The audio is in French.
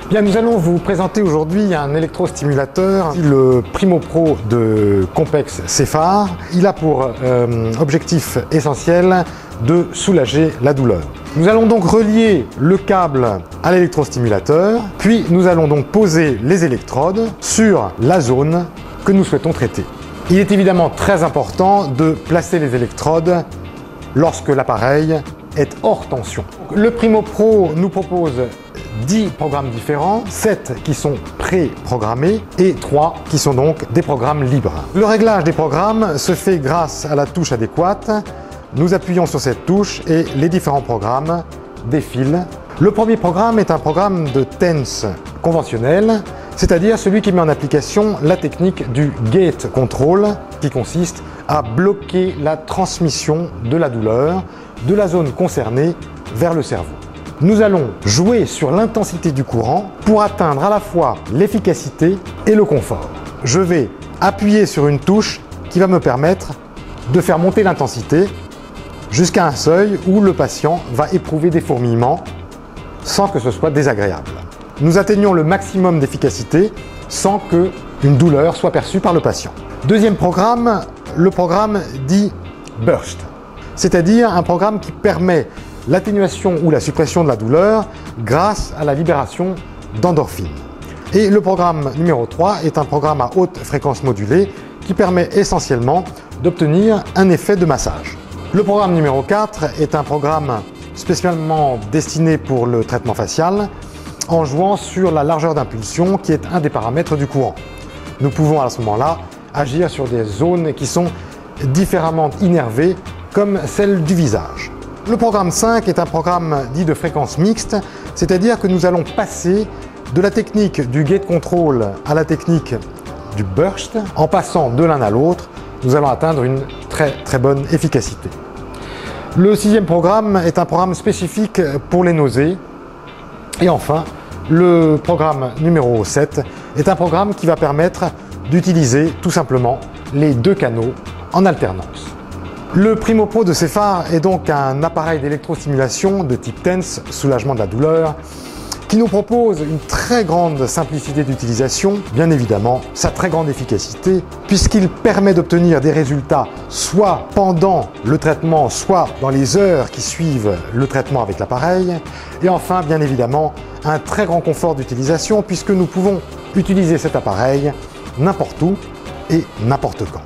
Bien, nous allons vous présenter aujourd'hui un électrostimulateur, le Primo Pro de Compex Cephar. Il a pour objectif essentiel de soulager la douleur. Nous allons donc relier le câble à l'électrostimulateur, puis nous allons donc poser les électrodes sur la zone que nous souhaitons traiter. Il est évidemment très important de placer les électrodes lorsque l'appareil est hors tension. Le Primo Pro nous propose 10 programmes différents, 7 qui sont pré-programmés et 3 qui sont donc des programmes libres. Le réglage des programmes se fait grâce à la touche adéquate. Nous appuyons sur cette touche et les différents programmes défilent. Le premier programme est un programme de TENS conventionnel, c'est-à-dire celui qui met en application la technique du gate control, qui consiste à bloquer la transmission de la douleur de la zone concernée vers le cerveau. Nous allons jouer sur l'intensité du courant pour atteindre à la fois l'efficacité et le confort. Je vais appuyer sur une touche qui va me permettre de faire monter l'intensité jusqu'à un seuil où le patient va éprouver des fourmillements sans que ce soit désagréable. Nous atteignons le maximum d'efficacité sans qu'une douleur soit perçue par le patient. Deuxième programme, le programme dit Burst, c'est-à-dire un programme qui permet l'atténuation ou la suppression de la douleur grâce à la libération d'endorphines. Et le programme numéro 3 est un programme à haute fréquence modulée qui permet essentiellement d'obtenir un effet de massage. Le programme numéro 4 est un programme spécialement destiné pour le traitement facial en jouant sur la largeur d'impulsion qui est un des paramètres du courant. Nous pouvons à ce moment-là agir sur des zones qui sont différemment innervées comme celle du visage. Le programme 5 est un programme dit de fréquence mixte, c'est-à-dire que nous allons passer de la technique du gate control à la technique du burst. En passant de l'un à l'autre, nous allons atteindre une très bonne efficacité. Le sixième programme est un programme spécifique pour les nausées. Et enfin, le programme numéro 7 est un programme qui va permettre d'utiliser tout simplement les deux canaux en alternance. Le Primo Pro de Cephar est donc un appareil d'électrostimulation de type TENS, soulagement de la douleur, qui nous propose une très grande simplicité d'utilisation, bien évidemment sa très grande efficacité, puisqu'il permet d'obtenir des résultats soit pendant le traitement, soit dans les heures qui suivent le traitement avec l'appareil, et enfin, bien évidemment, un très grand confort d'utilisation, puisque nous pouvons utiliser cet appareil n'importe où et n'importe quand.